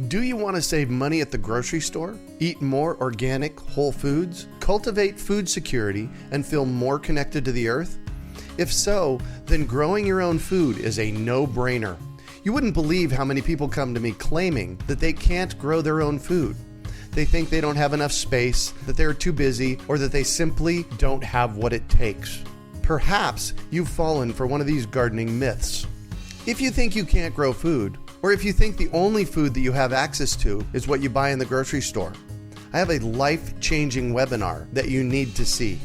Do you want to save money at the grocery store, eat more organic, whole foods, cultivate food security, and feel more connected to the earth? If so, then growing your own food is a no-brainer. You wouldn't believe how many people come to me claiming that they can't grow their own food. They think they don't have enough space, that they're too busy, or that they simply don't have what it takes. Perhaps you've fallen for one of these gardening myths. If you think you can't grow food, or if you think the only food that you have access to is what you buy in the grocery store, I have a life-changing webinar that you need to see.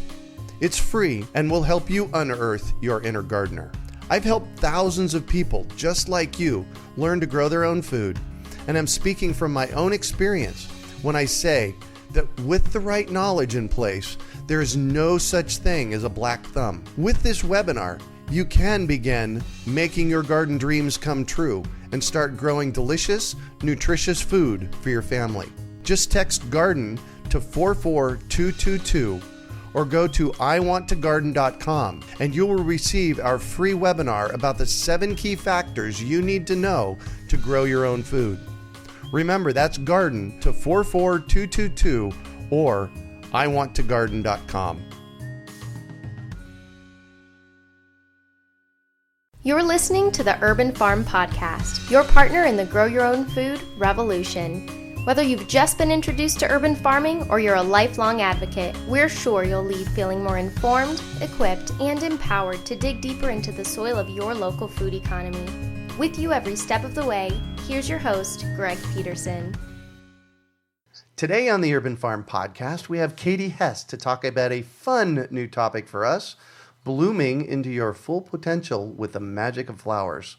It's free and will help you unearth your inner gardener. I've helped thousands of people just like you learn to grow their own food, and I'm speaking from my own experience when I say that with the right knowledge in place, there is no such thing as a black thumb. With this webinar, you can begin making your garden dreams come true and start growing delicious, nutritious food for your family. Just text GARDEN to 44222 or go to iwanttogarden.com and you will receive our free webinar about the 7 key factors you need to know to grow your own food. Remember, that's GARDEN to 44222 or iwanttogarden.com. You're listening to the Urban Farm Podcast, your partner in the Grow Your Own Food revolution. Whether you've just been introduced to urban farming or you're a lifelong advocate, we're sure you'll leave feeling more informed, equipped, and empowered to dig deeper into the soil of your local food economy. With you every step of the way, here's your host, Greg Peterson. Today on the Urban Farm Podcast, we have Katie Hess to talk about a fun new topic for us: blooming into your full potential with the magic of flowers.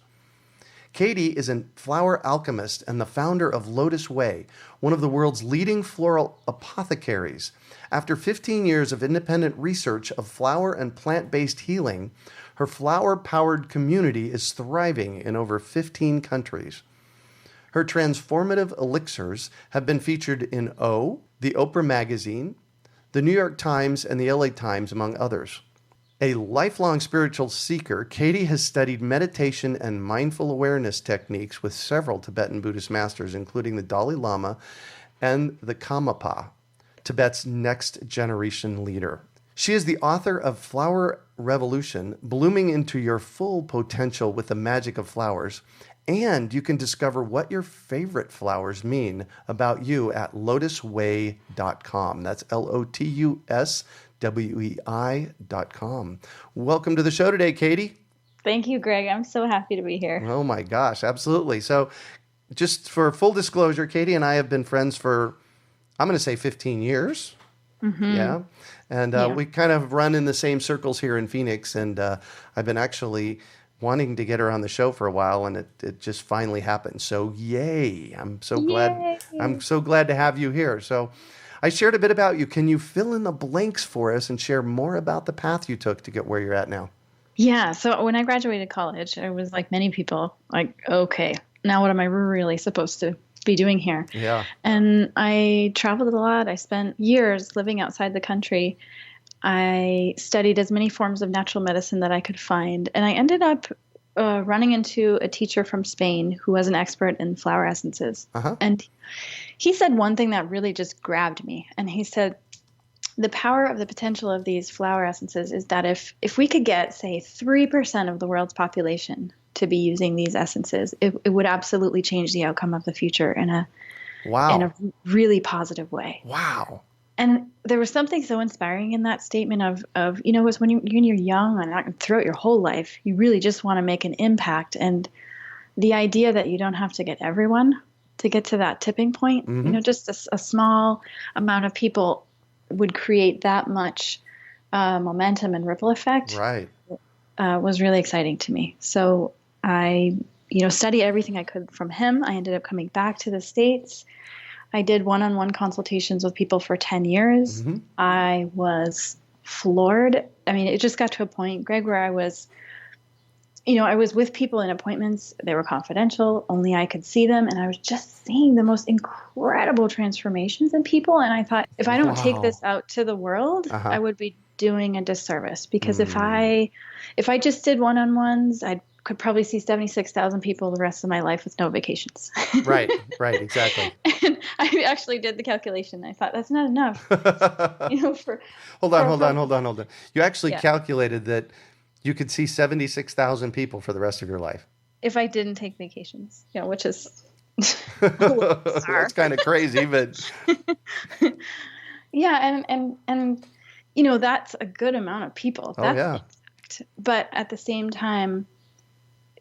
Katie is a flower alchemist and the founder of LOTUSWEI, one of the world's leading floral apothecaries. After 15 years of independent research of flower and plant-based healing, her flower-powered community is thriving in over 15 countries. Her transformative elixirs have been featured in O, the Oprah Magazine, the New York Times, and the LA Times, among others. A lifelong spiritual seeker, Katie has studied meditation and mindful awareness techniques with several Tibetan Buddhist masters, including the Dalai Lama and the Kamapa, Tibet's next generation leader. She is the author of Flower Revolution, Blooming into Your Full Potential with the Magic of Flowers, and you can discover what your favorite flowers mean about you at LOTUSWEI.com. That's LOTUSWEI.com. Welcome to the show today, Katie. Thank you, Greg. I'm so happy to be here. Oh my gosh, absolutely. So just for full disclosure, Katie and I have been friends for, I'm going to say 15 years. Mm-hmm. Yeah. And we kind of run in the same circles here in Phoenix. And I've been actually wanting to get her on the show for a while, and it just finally happened. So yay. I'm so glad to have you here. So I shared a bit about you. Can you fill in the blanks for us and share more about the path you took to get where you're at now? Yeah. So when I graduated college, I was like many people, like, okay, now what am I really supposed to be doing here? Yeah. And I traveled a lot. I spent years living outside the country. I studied as many forms of natural medicine that I could find. And I ended up running into a teacher from Spain who was an expert in flower essences. Uh-huh. And he said one thing that really just grabbed me. And he said, the power of the potential of these flower essences is that if we could get, say, 3% of the world's population to be using these essences, it would absolutely change the outcome of the future in a really positive way. Wow. And there was something so inspiring in that statement of was when you're young and throughout your whole life, you really just want to make an impact. And the idea that you don't have to get everyone to get to that tipping point, mm-hmm. Just a small amount of people would create that much momentum and ripple effect. Right. Was really exciting to me. So I, studied everything I could from him. I ended up coming back to the States. I did one-on-one consultations with people for 10 years. Mm-hmm. I was floored. I mean, it just got to a point, Greg, where I was with people in appointments. They were confidential. Only I could see them. And I was just seeing the most incredible transformations in people. And I thought, if I don't take this out to the world, I would be doing a disservice. Because if I just did one-on-ones, I'd could probably see 76,000 people the rest of my life with no vacations. Right, exactly. And I actually did the calculation. I thought that's not enough. Hold on. You actually calculated that you could see 76,000 people for the rest of your life. If I didn't take vacations, which is that's kind of crazy, but yeah, and that's a good amount of people. But at the same time,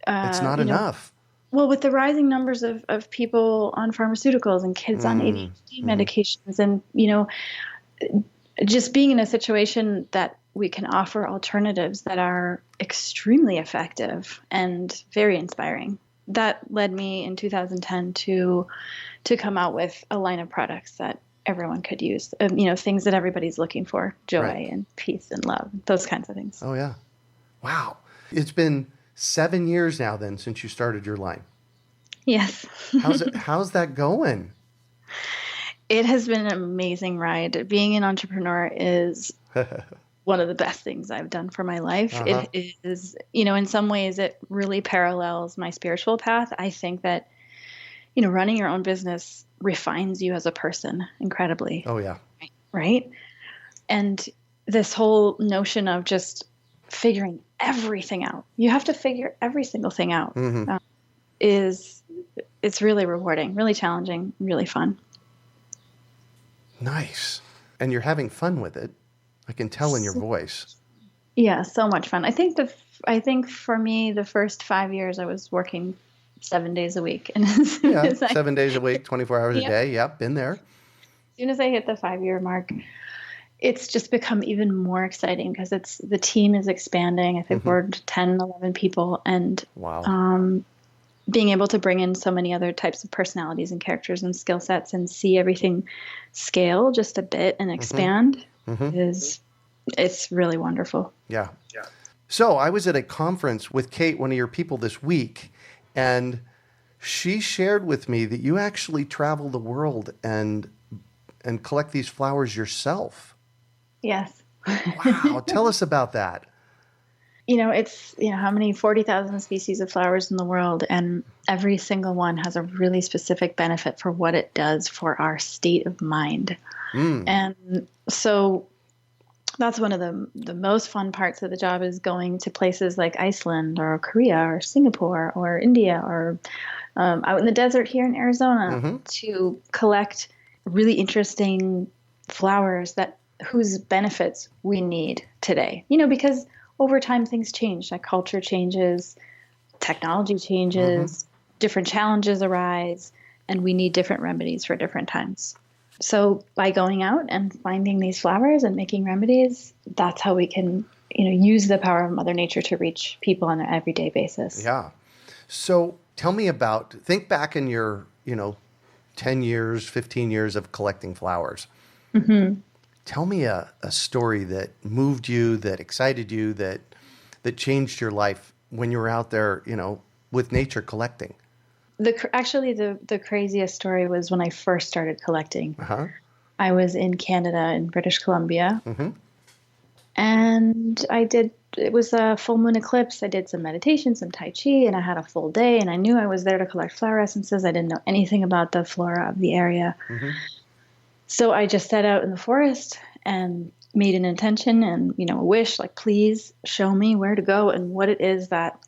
it's not enough. Well, with the rising numbers of people on pharmaceuticals and kids on ADHD medications, and just being in a situation that we can offer alternatives that are extremely effective and very inspiring. That led me in 2010 to come out with a line of products that everyone could use. Things that everybody's looking for: joy and peace and love, those kinds of things. Oh yeah, wow! It's been 7 years now then since you started your line. Yes. How's that going? It has been an amazing ride. Being an entrepreneur is one of the best things I've done for my life. Uh-huh. It is, in some ways it really parallels my spiritual path. I think that, running your own business refines you as a person incredibly. Oh yeah. Right. And this whole notion of just figuring everything out, you have to figure every single thing out, it's really rewarding, really challenging, really fun. Nice. And you're having fun with it. I can tell in your voice. Yeah, so much fun. I think for me, the first 5 years I was working 7 days a week. And 7 days a week, 24 hours a day. Yep, been there. As soon as I hit the 5-year mark, it's just become even more exciting because the team is expanding. I think we're 10, 11 people. And wow. Being able to bring in so many other types of personalities and characters and skill sets and see everything scale just a bit and expand it's really wonderful. Yeah. So I was at a conference with Kate, one of your people, this week, and she shared with me that you actually travel the world and collect these flowers yourself. Yes. Wow. Tell us about that. It's, how many 40,000 species of flowers in the world, and every single one has a really specific benefit for what it does for our state of mind. And so that's one of the most fun parts of the job, is going to places like Iceland or Korea or Singapore or India or out in the desert here in Arizona to collect really interesting flowers whose benefits we need today. Because over time, things change. Like culture changes, technology changes, different challenges arise, and we need different remedies for different times. So by going out and finding these flowers and making remedies, that's how we can, use the power of Mother Nature to reach people on an everyday basis. Yeah. So tell me think back in your, 10 years, 15 years of collecting flowers. Tell me a story that moved you, that excited you, that changed your life when you were out there, with nature collecting. The craziest story was when I first started collecting. I was in Canada, in British Columbia, and it was a full moon eclipse. I did some meditation, some Tai Chi, and I had a full day, and I knew I was there to collect flower essences. I didn't know anything about the flora of the area. So I just set out in the forest and made an intention and, a wish, like, please show me where to go and what it is that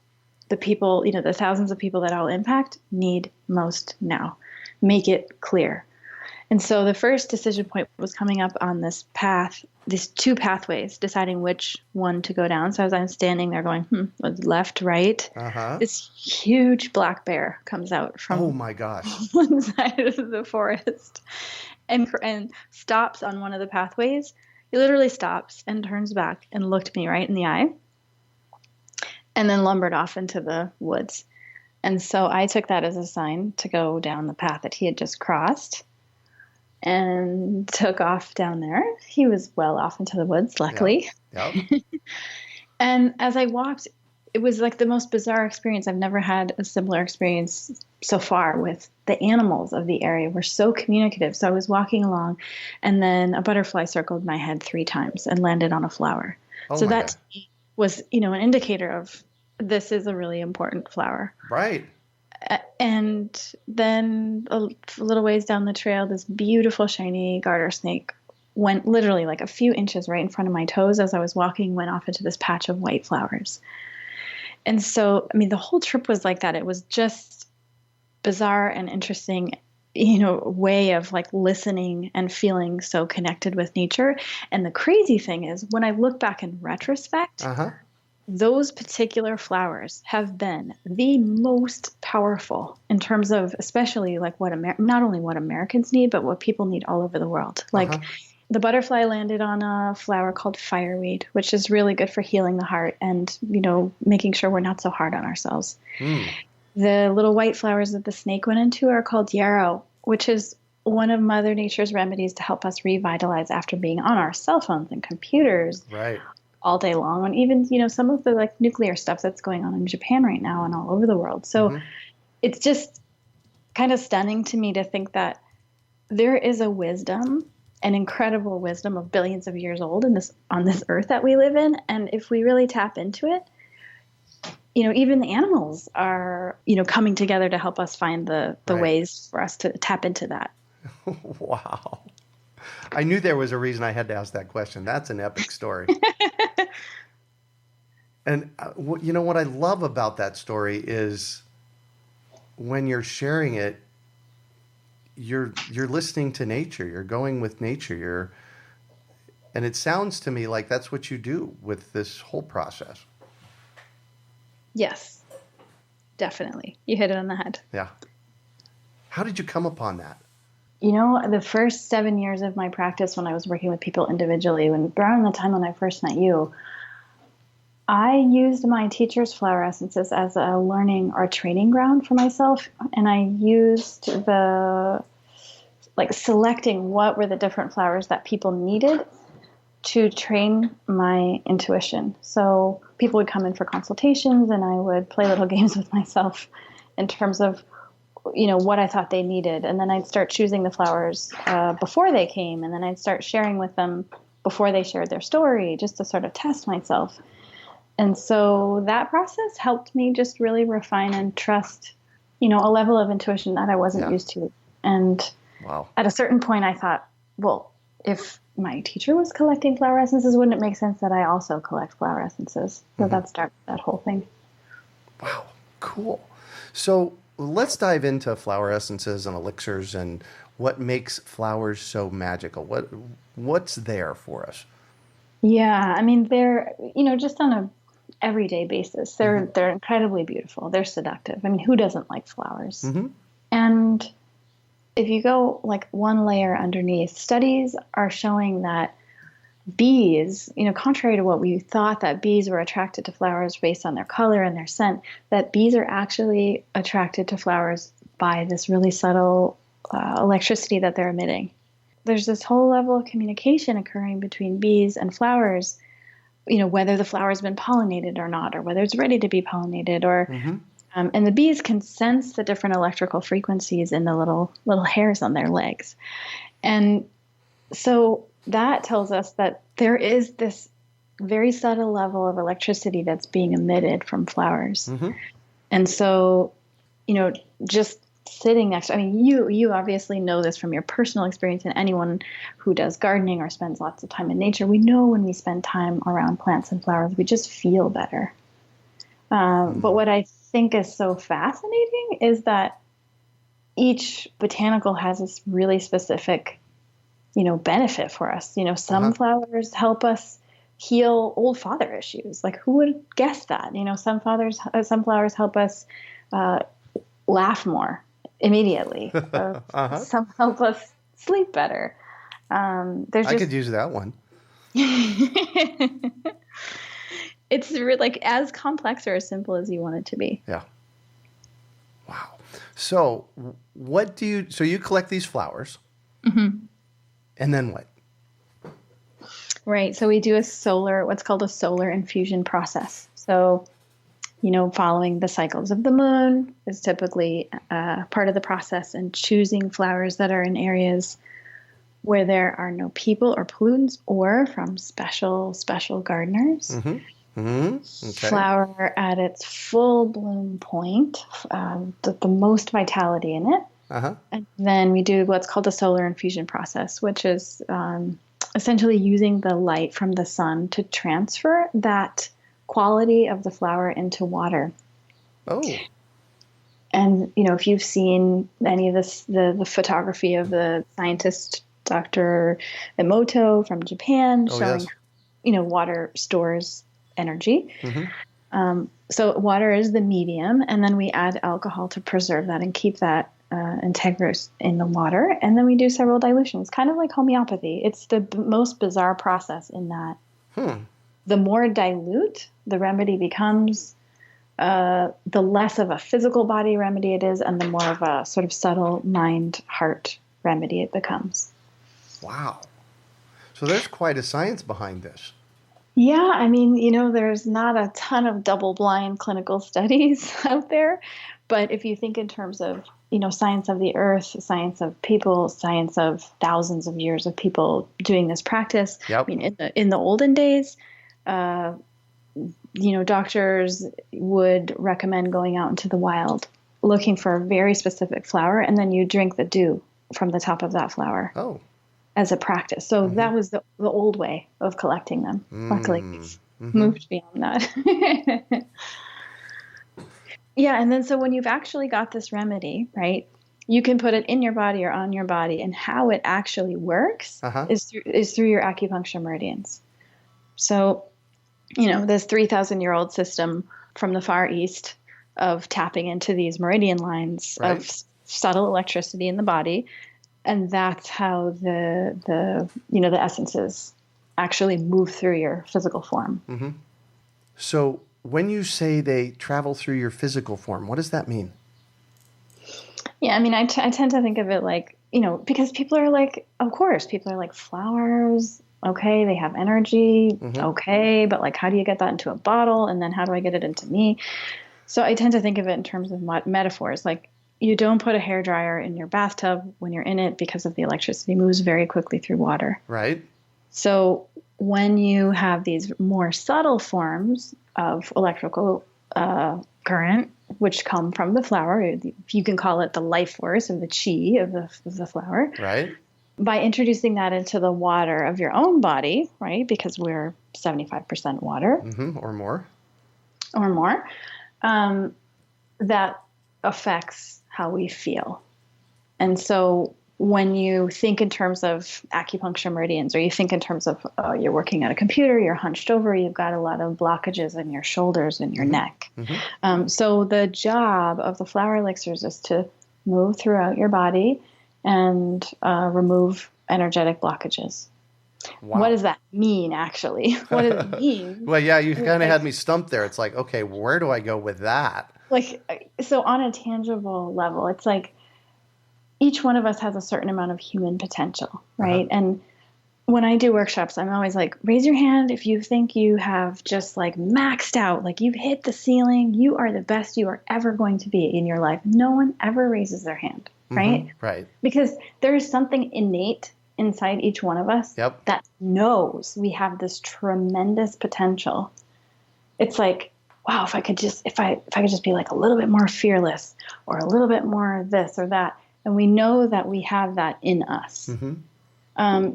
the people, the thousands of people that I'll impact need most now. Make it clear. And so the first decision point was coming up on this path, these two pathways, deciding which one to go down. So as I'm standing there going, left, right, this huge black bear comes out from oh my gosh, one side of the forest and stops on one of the pathways. He literally stops and turns back and looked me right in the eye and then lumbered off into the woods. And so I took that as a sign to go down the path that he had just crossed and took off down there. He was well off into the woods, luckily. Yep. And as I walked, it was like the most bizarre experience. I've never had a similar experience so far with the animals of the area. We're so communicative. So I was walking along, and then a butterfly circled my head 3 times and landed on a flower. So that was, an indicator of this is a really important flower. Right. And then a little ways down the trail, this beautiful shiny garter snake went literally like a few inches right in front of my toes as I was walking, went off into this patch of white flowers. And so, I mean, the whole trip was like that. It was just bizarre and interesting, way of like listening and feeling so connected with nature. And the crazy thing is, when I look back in retrospect, those particular flowers have been the most powerful in terms of, especially like not only what Americans need, but what people need all over the world. Like the butterfly landed on a flower called fireweed, which is really good for healing the heart and, making sure we're not so hard on ourselves. The little white flowers that the snake went into are called yarrow, which is one of Mother Nature's remedies to help us revitalize after being on our cell phones and computers all day long. And even, some of the like nuclear stuff that's going on in Japan right now and all over the world. So it's just kind of stunning to me to think that there is a wisdom, an incredible wisdom of billions of years old on this earth that we live in. And if we really tap into it, even the animals are, coming together to help us find the ways for us to tap into that. Wow. I knew there was a reason I had to ask that question. That's an epic story. And what I love about that story is when you're sharing it, you're listening to nature. You're going with nature. And it sounds to me like that's what you do with this whole process. Yes, definitely. You hit it on the head. Yeah. How did you come upon that? The first 7 years of my practice when I was working with people individually, around the time when I first met you, I used my teacher's flower essences as a learning or training ground for myself. And I used selecting what were the different flowers that people needed to train my intuition. So people would come in for consultations and I would play little games with myself in terms of, what I thought they needed. And then I'd start choosing the flowers before they came. And then I'd start sharing with them before they shared their story, just to sort of test myself. And so that process helped me just really refine and trust, a level of intuition that I wasn't used to. And at a certain point I thought, well, if my teacher was collecting flower essences, wouldn't it make sense that I also collect flower essences? So that started that whole thing. Wow. Cool. So let's dive into flower essences and elixirs and what makes flowers so magical. What's there for us? Yeah. I mean, they're, just on a everyday basis, they're incredibly beautiful. They're seductive. I mean, who doesn't like flowers? And if you go like one layer underneath, studies are showing that bees, contrary to what we thought, that bees were attracted to flowers based on their color and their scent, that bees are actually attracted to flowers by this really subtle electricity that they're emitting. There's this whole level of communication occurring between bees and flowers, whether the flower's been pollinated or not, or whether it's ready to be pollinated, or and the bees can sense the different electrical frequencies in the little hairs on their legs. And so that tells us that there is this very subtle level of electricity that's being emitted from flowers. And so, just sitting next to, you obviously know this from your personal experience, and anyone who does gardening or spends lots of time in nature, we know when we spend time around plants and flowers, we just feel better. But what I think is so fascinating is that each botanical has this really specific, benefit for us. Some flowers help us heal old father issues. Like, who would guess that? Some flowers help us laugh more immediately. Some help us sleep better. I could use that one. It's like as complex or as simple as you want it to be. Yeah. Wow. So so you collect these flowers and then what? Right. So we do what's called a solar infusion process. So, following the cycles of the moon is typically part of the process, and choosing flowers that are in areas where there are no people or pollutants, or from special gardeners. Okay. Flower at its full bloom point, the most vitality in it. Uh-huh. And then we do what's called the solar infusion process, which is essentially using the light from the sun to transfer that quality of the flower into water. Oh. And, if you've seen any of this, the photography of the scientist, Dr. Emoto from Japan, showing, yes. Water stores energy. Mm-hmm. So water is the medium, and then we add alcohol to preserve that and keep that integrous in the water. And then we do several dilutions, kind of like homeopathy. It's the most bizarre process in that the more dilute the remedy becomes, the less of a physical body remedy it is, and the more of a sort of subtle mind-heart remedy it becomes. Wow. So there's quite a science behind this. Yeah, I mean, there's not a ton of double-blind clinical studies out there, but if you think in terms of, science of the earth, science of people, science of thousands of years of people doing this practice, Yep. I mean, in the olden days, doctors would recommend going out into the wild, looking for a very specific flower, and then you drink the dew from the top of that flower. Oh. As a practice. So that was the old way of collecting them. Luckily, we've moved beyond that. Yeah, and then so when you've actually got this remedy, right, you can put it in your body or on your body, and how it actually works is through your acupuncture meridians. So, this 3,000-year-old system from the Far East of tapping into these meridian lines of subtle electricity in the body. And that's how the essences actually move through your physical form. Mm-hmm. So when you say they travel through your physical form, what does that mean? Yeah, I mean, I tend to think of it like, because people are like, of course, people are like flowers. Okay, they have energy. Okay, but like, how do you get that into a bottle? And then how do I get it into me? So I tend to think of it in terms of metaphors, like, you don't put a hairdryer in your bathtub when you're in it because of the electricity moves very quickly through water. Right. So when you have these more subtle forms of electrical current, which come from the flower, you can call it the life force or the chi of the flower. Right. By introducing that into the water of your own body, right, because we're 75% water. Or more. Or more. That affects how we feel. And so when you think in terms of acupuncture meridians, or you think in terms of you're working at a computer, you're hunched over, you've got a lot of blockages in your shoulders and your neck. So the job of the flower elixirs is to move throughout your body and remove energetic blockages. Wow. What does that mean, actually? What does it mean? Well, yeah, you kind of had me stumped there. It's like, okay, where do I go with that? So on a tangible level, it's like each one of us has a certain amount of human potential, right? And when I do workshops, I'm always like, raise your hand if you think you have just like maxed out, like you've hit the ceiling, you are the best you are ever going to be in your life. No one ever raises their hand, right? Right. Because there is something innate inside each one of us that knows we have this tremendous potential. It's like, wow, if I could just be like a little bit more fearless or a little bit more this or that. And we know that we have that in us.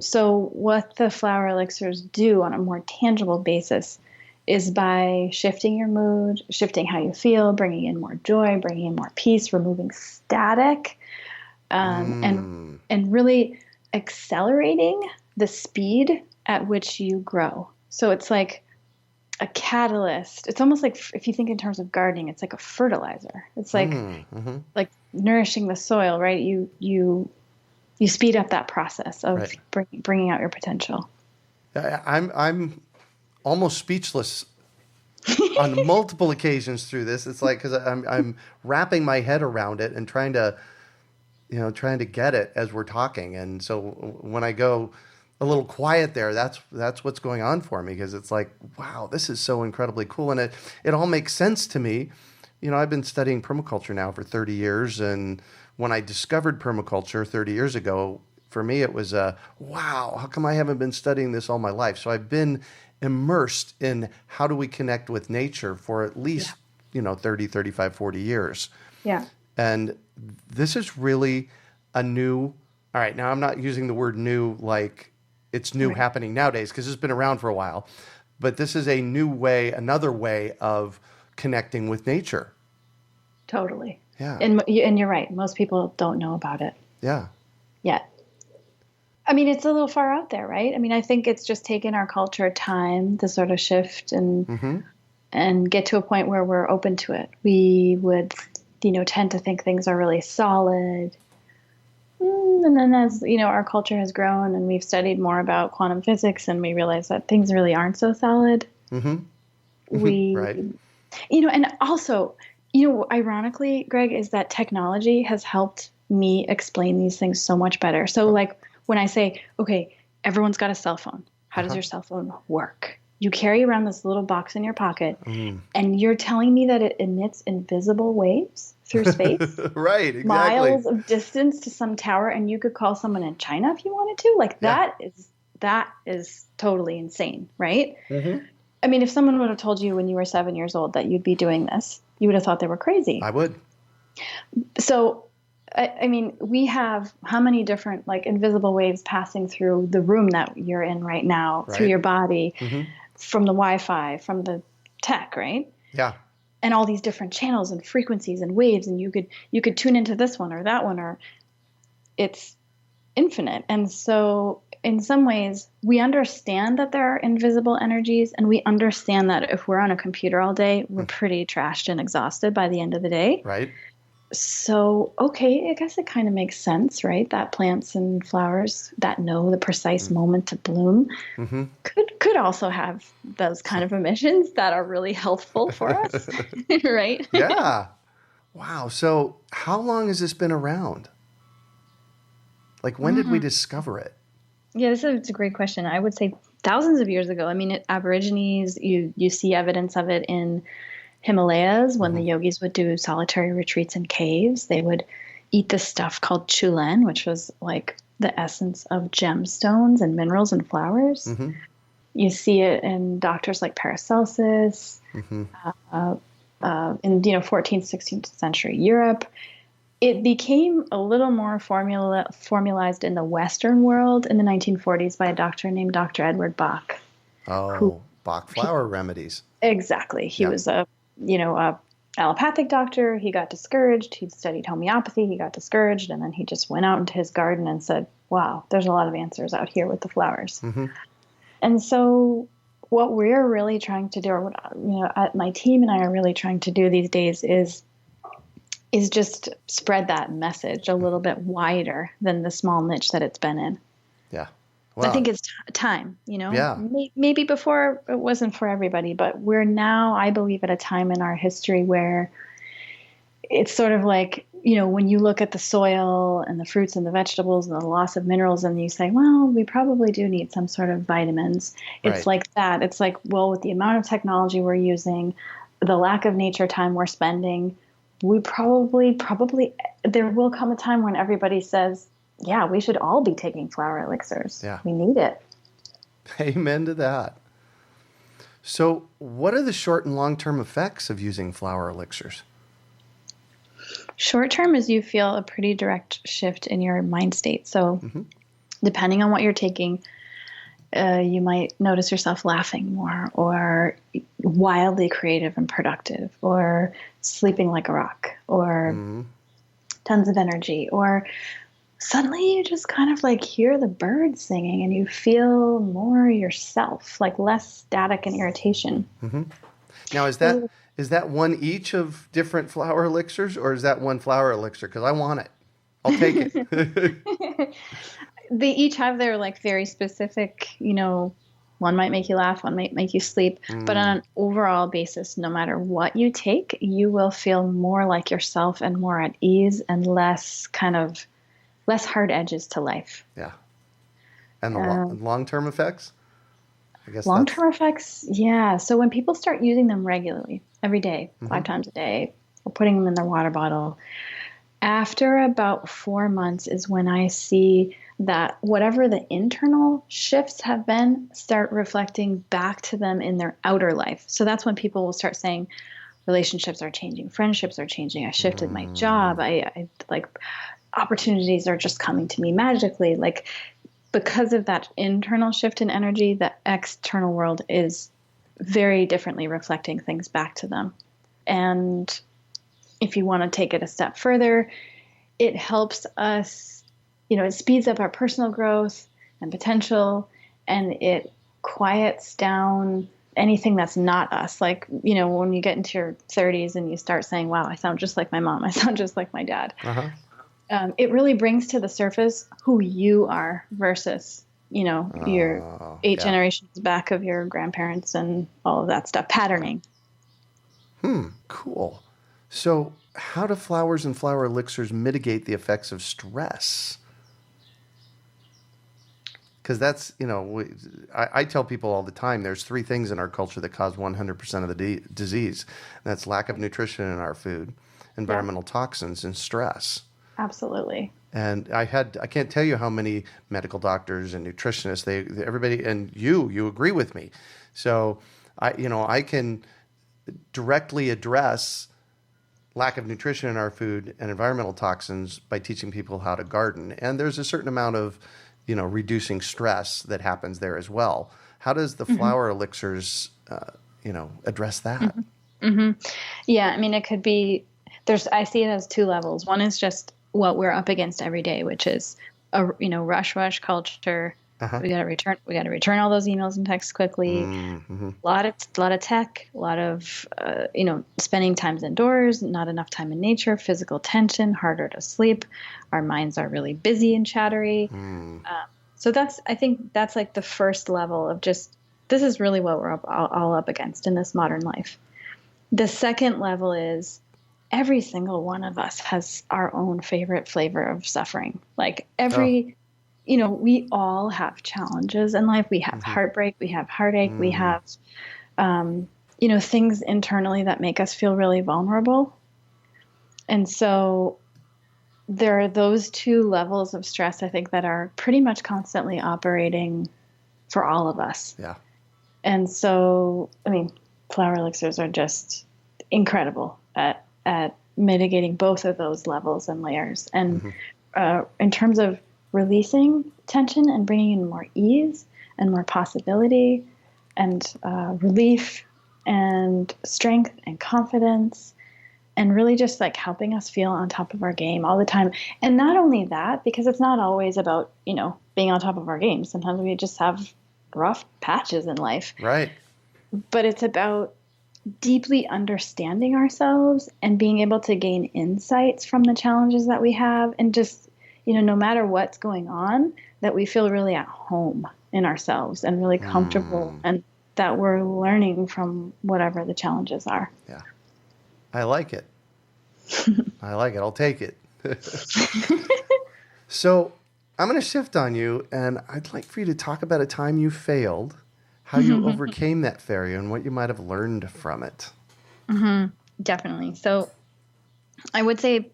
So what the flower elixirs do on a more tangible basis is by shifting your mood, shifting how you feel, bringing in more joy, bringing in more peace, removing static, and really accelerating the speed at which you grow. So it's like a catalyst. It's almost like, if you think in terms of gardening, it's like a fertilizer. It's like like nourishing the soil, right? You speed up that process of bringing out your potential. I'm almost speechless on multiple occasions through this. It's like, because I'm wrapping my head around it and trying to get it as we're talking. And so when I go a little quiet there, that's what's going on for me, because it's like, wow, this is so incredibly cool. And it all makes sense to me. I've been studying permaculture now for 30 years. And when I discovered permaculture 30 years ago, for me, it was wow, how come I haven't been studying this all my life? So I've been immersed in how do we connect with nature for at least, 30, 35, 40 years. Yeah. And this is really a new, all right, now I'm not using the word new like it's new happening nowadays because it's been around for a while, but this is a new way, another way of connecting with nature. Totally. Yeah. And you're right. Most people don't know about it. Yeah. Yet. I mean, it's a little far out there, right? I mean, I think it's just taken our culture time to sort of shift and get to a point where we're open to it. We would, tend to think things are really solid. And then as, our culture has grown and we've studied more about quantum physics and we realize that things really aren't so solid. Right. And also, ironically, Greg, is that technology has helped me explain these things so much better. So like when I say, okay, everyone's got a cell phone. How does your cell phone work? You carry around this little box in your pocket and you're telling me that it emits invisible waves through space. Right, exactly. Miles of distance to some tower, and you could call someone in China if you wanted to. Like that is totally insane, right? I mean, if someone would have told you when you were 7 years old that you'd be doing this, you would have thought they were crazy. I would. So, I mean, we have how many different like invisible waves passing through the room that you're in right now, through your body, from the Wi-Fi, from the tech, right? Yeah. And all these different channels and frequencies and waves, and you could tune into this one or that one, or it's infinite. And so in some ways we understand that there are invisible energies, and we understand that if we're on a computer all day, we're pretty trashed and exhausted by the end of the day. Right. So, okay, I guess it kind of makes sense, right? That plants and flowers that know the precise moment to bloom could also have those kind of emissions that are really healthful for us, right? Yeah. Wow. So how long has this been around? Like when did we discover it? Yeah, it's a great question. I would say thousands of years ago. I mean, Aborigines, you see evidence of it in Himalayas when the yogis would do solitary retreats in caves. They would eat this stuff called chulen, which was like the essence of gemstones and minerals and flowers. You see it in doctors like Paracelsus, in 14th, 16th century Europe. It became a little more formalized in the Western world in the 1940s by a doctor named Dr. Edward Bach. Bach flower remedies. Exactly. He was a allopathic doctor. He got discouraged. He'd studied homeopathy. He got discouraged. And then he just went out into his garden and said, wow, there's a lot of answers out here with the flowers. And so what we're really trying to do, or what, my team and I are really trying to do these days is just spread that message a little bit wider than the small niche that it's been in. Yeah. Well, so I think it's time, Yeah. Maybe before it wasn't for everybody, but we're now, I believe, at a time in our history where it's sort of like, when you look at the soil and the fruits and the vegetables and the loss of minerals, and you say, well, we probably do need some sort of vitamins. It's like that. It's like, well, with the amount of technology we're using, the lack of nature time we're spending, we probably there will come a time when everybody says, yeah, we should all be taking flower elixirs. Yeah. We need it. Amen to that. So what are the short and long-term effects of using flower elixirs? Short term is you feel a pretty direct shift in your mind state. So depending on what you're taking, you might notice yourself laughing more, or wildly creative and productive, or sleeping like a rock, or tons of energy, or suddenly you just kind of like hear the birds singing and you feel more yourself, like less static and irritation. Now, is that one each of different flower elixirs, or is that one flower elixir? Because I want it. I'll take it. They each have their like very specific, one might make you laugh, one might make you sleep. But on an overall basis, no matter what you take, you will feel more like yourself and more at ease and less hard edges to life. Yeah. And the long-term effects? I guess long-term effects, yeah. So when people start using them regularly, every day, 5 times a day, or putting them in their water bottle, After about 4 months is when I see that whatever the internal shifts have been start reflecting back to them in their outer life. So that's when people will start saying relationships are changing, friendships are changing. I shifted my job. I like opportunities are just coming to me magically. Like because of that internal shift in energy, the external world is very differently reflecting things back to them. And if you want to take it a step further, it helps us, it speeds up our personal growth and potential, and it quiets down anything that's not us. Like, when you get into your 30s and you start saying, wow, I sound just like my mom, I sound just like my dad. Uh-huh. It really brings to the surface who you are versus, your 8 generations back of your grandparents and all of that stuff, patterning. Cool. So how do flowers and flower elixirs mitigate the effects of stress? Because that's, I tell people all the time, there's 3 things in our culture that cause 100% of the disease. And that's lack of nutrition in our food, environmental toxins, and stress. Absolutely. And I can't tell you how many medical doctors and nutritionists, everybody, and you agree with me. So I can directly address lack of nutrition in our food and environmental toxins by teaching people how to garden. And there's a certain amount of, reducing stress that happens there as well. How does the flower elixirs, address that? Yeah. I mean, it could be, I see it as 2 levels. One is just what we're up against every day, which is a, rush culture. Uh-huh. We got to return all those emails and texts quickly. A lot of tech, a lot of, spending times indoors, not enough time in nature, physical tension, harder to sleep. Our minds are really busy and chattery. So I think that's like the first level of just, this is really what we're all up against in this modern life. The second level is every single one of us has our own favorite flavor of suffering. Like we all have challenges in life. We have heartbreak, we have heartache, we have, things internally that make us feel really vulnerable. And so there are those 2 levels of stress, I think, that are pretty much constantly operating for all of us. Yeah. And so, flower elixirs are just incredible at mitigating both of those levels and layers. And in terms of releasing tension and bringing in more ease and more possibility and relief and strength and confidence, and really just like helping us feel on top of our game all the time. And not only that, because it's not always about, being on top of our game. Sometimes we just have rough patches in life. Right. But it's about deeply understanding ourselves and being able to gain insights from the challenges that we have, and just, no matter what's going on, that we feel really at home in ourselves and really comfortable, and that we're learning from whatever the challenges are. Yeah. I like it. I'll take it. So I'm going to shift on you, and I'd like for you to talk about a time you failed, how you overcame that failure, and what you might have learned from it. Definitely. So I would say,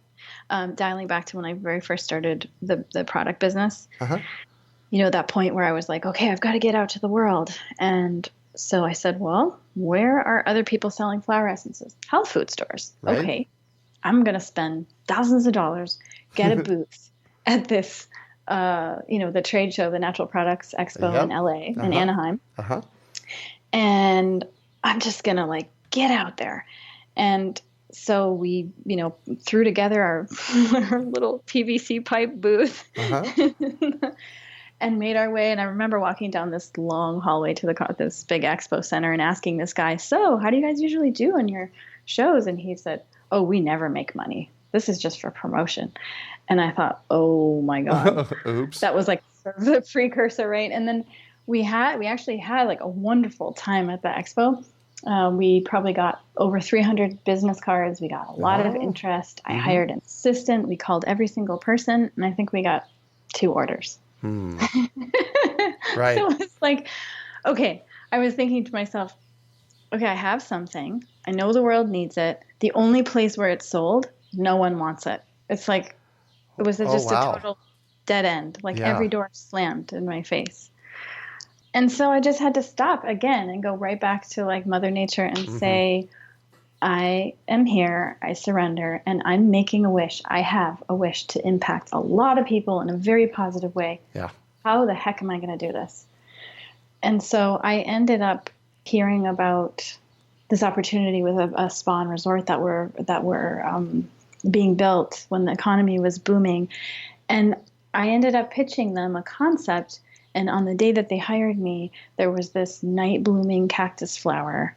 dialing back to when I very first started the product business, that point where I was like, okay, I've got to get out to the world. And so I said, well, where are other people selling flower essences? Health food stores. Right. Okay. I'm going to spend thousands of dollars, get a booth at this, the trade show, the Natural Products Expo in LA, in Anaheim. And I'm just going to get out there. And so we, threw together our little PVC pipe booth and made our way. And I remember walking down this long hallway to this big expo center and asking this guy, so how do you guys usually do on your shows? And he said, oh, we never make money. This is just for promotion. And I thought, oh my God. Oops. That was sort of the precursor, right? And then we actually had a wonderful time at the expo. We probably got over 300 business cards. We got a lot of interest. I hired an assistant. We called every single person, and I think we got 2 orders. Right. So it was okay, I was thinking to myself, okay, I have something. I know the world needs it. The only place where it's sold, no one wants it. It's like, it was just a total dead end. Like every door slammed in my face. And so I just had to stop again and go right back to like Mother Nature and say, I am here, I surrender, and I'm making a wish. I have a wish to impact a lot of people in a very positive way. Yeah. How the heck am I going to do this? And so I ended up hearing about this opportunity with a spa and resort that were being built when the economy was booming. And I ended up pitching them a concept. And on the day that they hired me, there was this night blooming cactus flower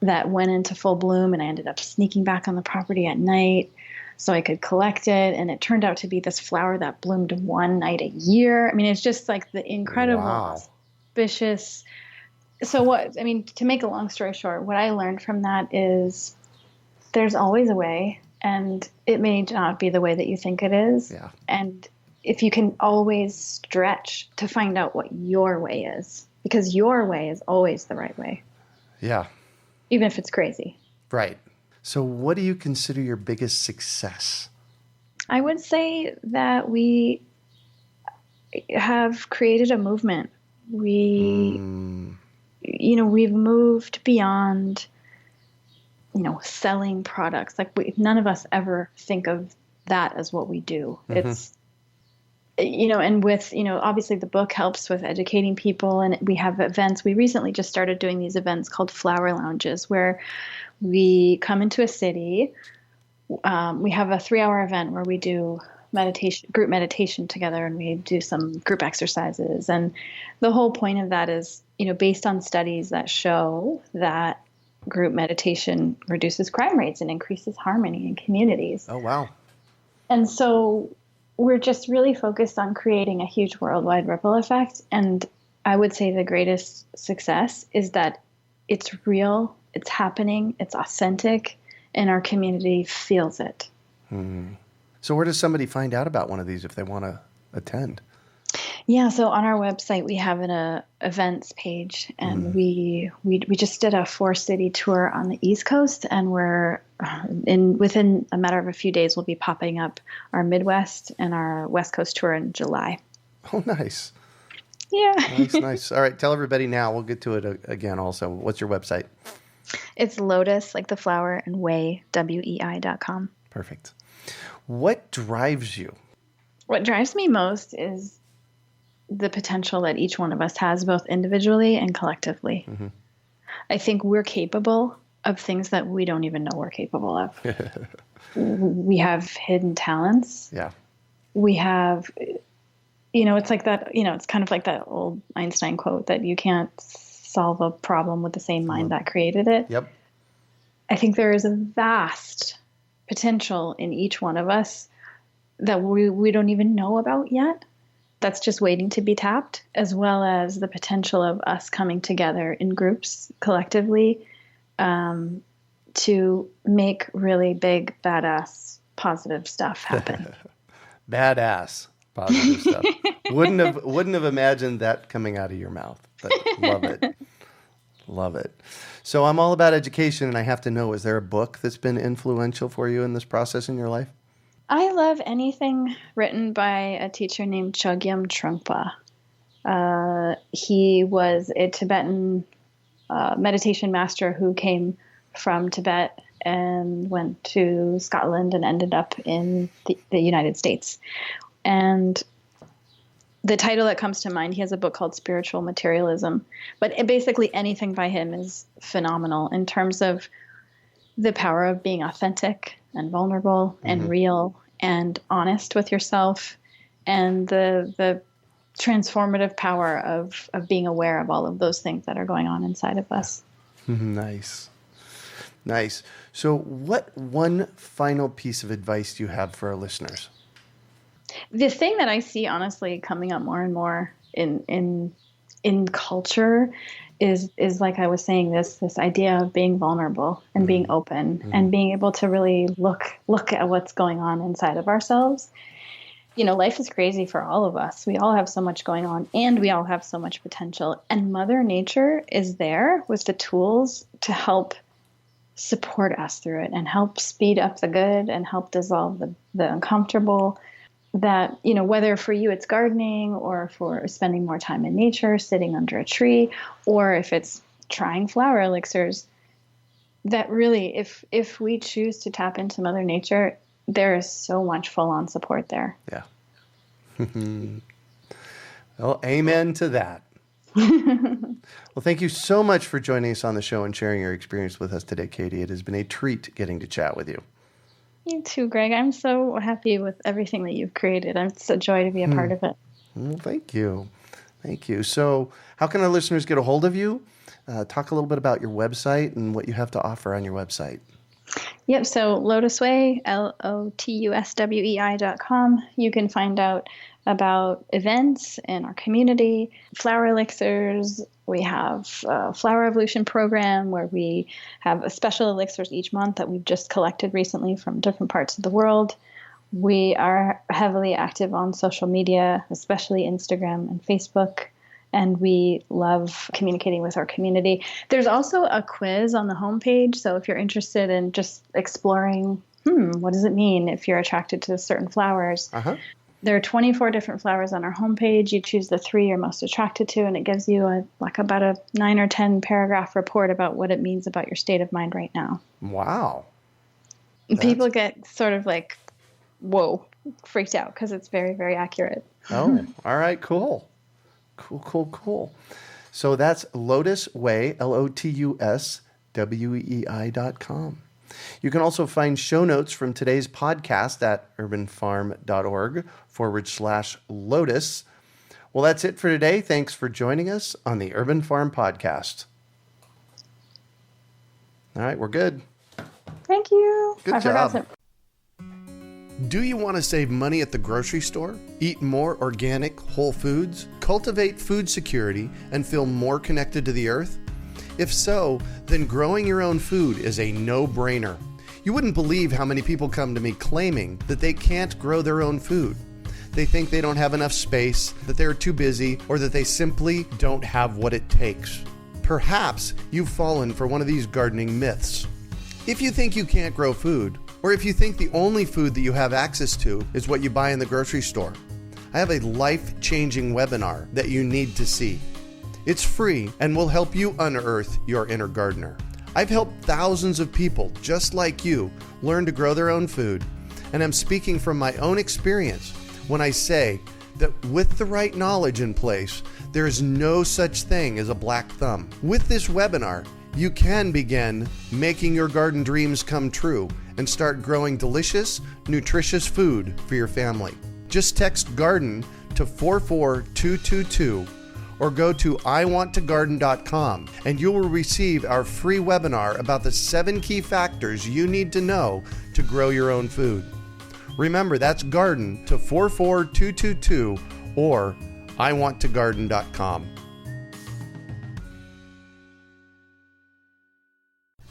that went into full bloom, and I ended up sneaking back on the property at night so I could collect it. And it turned out to be this flower that bloomed one night a year. I mean, it's just like the incredible, auspicious. So to make a long story short, what I learned from that is there's always a way, and it may not be the way that you think it is. Yeah. And if you can always stretch to find out what your way is, because your way is always the right way. Yeah. Even if it's crazy. Right. So what do you consider your biggest success? I would say that we have created a movement. We've moved beyond, selling products. Like none of us ever think of that as what we do. It's, and with, obviously the book helps with educating people, and we have events. We recently just started doing these events called flower lounges, where we come into a city. We have a 3-hour event where we do group meditation together, and we do some group exercises. And the whole point of that is, based on studies that show that group meditation reduces crime rates and increases harmony in communities. Oh, wow. And so we're just really focused on creating a huge worldwide ripple effect. And I would say the greatest success is that it's real, it's happening, it's authentic, and our community feels it. Mm-hmm. So where does somebody find out about one of these if they want to attend? Yeah, so on our website, we have an events page, and we just did a 4-city tour on the East Coast, and we're within a matter of a few days, we'll be popping up our Midwest and our West Coast tour in July. Oh, nice. Yeah. Nice. All right, tell everybody now. We'll get to it again also. What's your website? It's Lotus, like the flower, and Wei, WEI.com. Perfect. What drives you? What drives me most is the potential that each one of us has, both individually and collectively. Mm-hmm. I think we're capable of things that we don't even know we're capable of. We have hidden talents. Yeah. We have, it's like that, it's kind of like that old Einstein quote that you can't solve a problem with the same mind that created it. Yep. I think there is a vast potential in each one of us that we don't even know about yet. That's just waiting to be tapped, as well as the potential of us coming together in groups collectively to make really big, badass, positive stuff happen. Badass, positive stuff. Wouldn't have imagined that coming out of your mouth, but love it. Love it. So I'm all about education, and I have to know, is there a book that's been influential for you in this process in your life? I love anything written by a teacher named Chogyam Trungpa. He was a Tibetan meditation master who came from Tibet and went to Scotland and ended up in the United States. And the title that comes to mind, he has a book called Spiritual Materialism. But basically anything by him is phenomenal in terms of the power of being authentic and vulnerable and real and honest with yourself, and the transformative power of being aware of all of those things that are going on inside of us. Nice. So what one final piece of advice do you have for our listeners? The thing that I see, honestly, coming up more and more in culture is like I was saying, this idea of being vulnerable and being open and being able to really look at what's going on inside of ourselves. Life is crazy for all of us. We all have so much going on, and we all have so much potential. And Mother Nature is there with the tools to help support us through it and help speed up the good and help dissolve the uncomfortable. That, whether for you it's gardening or for spending more time in nature, sitting under a tree, or if it's trying flower elixirs, that really, if we choose to tap into Mother Nature, there is so much full-on support there. Yeah. Well, amen to that. Well, thank you so much for joining us on the show and sharing your experience with us today, Katie. It has been a treat getting to chat with you. You too, Greg. I'm so happy with everything that you've created. It's a joy to be a part of it. Well, thank you. Thank you. So how can our listeners get a hold of you? Talk a little bit about your website and what you have to offer on your website. Yep. So LOTUSWEI, LOTUSWEI.com. You can find out about events in our community, flower elixirs. We have a flower evolution program where we have a special elixirs each month that we've just collected recently from different parts of the world. We are heavily active on social media, especially Instagram and Facebook, and we love communicating with our community. There's also a quiz on the homepage, so if you're interested in just exploring, what does it mean if you're attracted to certain flowers? There are 24 different flowers on our homepage. You choose the 3 you're most attracted to, and it gives you about a 9 or 10 paragraph report about what it means about your state of mind right now. Wow. People get sort of like, whoa, freaked out because it's very, very accurate. Oh, all right, cool. Cool. So that's LOTUSWEI, LOTUSWEI.com. You can also find show notes from today's podcast at urbanfarm.org/lotus. Well, that's it for today. Thanks for joining us on the Urban Farm Podcast. All right, we're good. Thank you. Good job. Do you want to save money at the grocery store? Eat more organic, whole foods? Cultivate food security and feel more connected to the earth? If so, then growing your own food is a no-brainer. You wouldn't believe how many people come to me claiming that they can't grow their own food. They think they don't have enough space, that they're too busy, or that they simply don't have what it takes. Perhaps you've fallen for one of these gardening myths. If you think you can't grow food, or if you think the only food that you have access to is what you buy in the grocery store, I have a life-changing webinar that you need to see. It's free and will help you unearth your inner gardener. I've helped thousands of people just like you learn to grow their own food, and I'm speaking from my own experience when I say that with the right knowledge in place, there is no such thing as a black thumb. With this webinar, you can begin making your garden dreams come true and start growing delicious, nutritious food for your family. Just text GARDEN to 44222 or go to iwanttogarden.com and you will receive our free webinar about the 7 key factors you need to know to grow your own food. Remember, that's GARDEN to 44222 or iwanttogarden.com.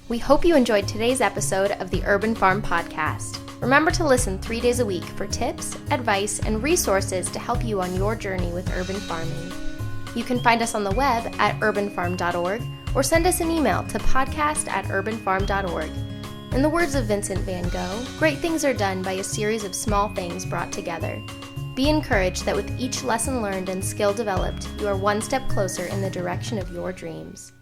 We hope you enjoyed today's episode of the Urban Farm Podcast. Remember to listen 3 days a week for tips, advice, and resources to help you on your journey with urban farming. You can find us on the web at urbanfarm.org or send us an email to podcast@urbanfarm.org. In the words of Vincent van Gogh, great things are done by a series of small things brought together. Be encouraged that with each lesson learned and skill developed, you are one step closer in the direction of your dreams.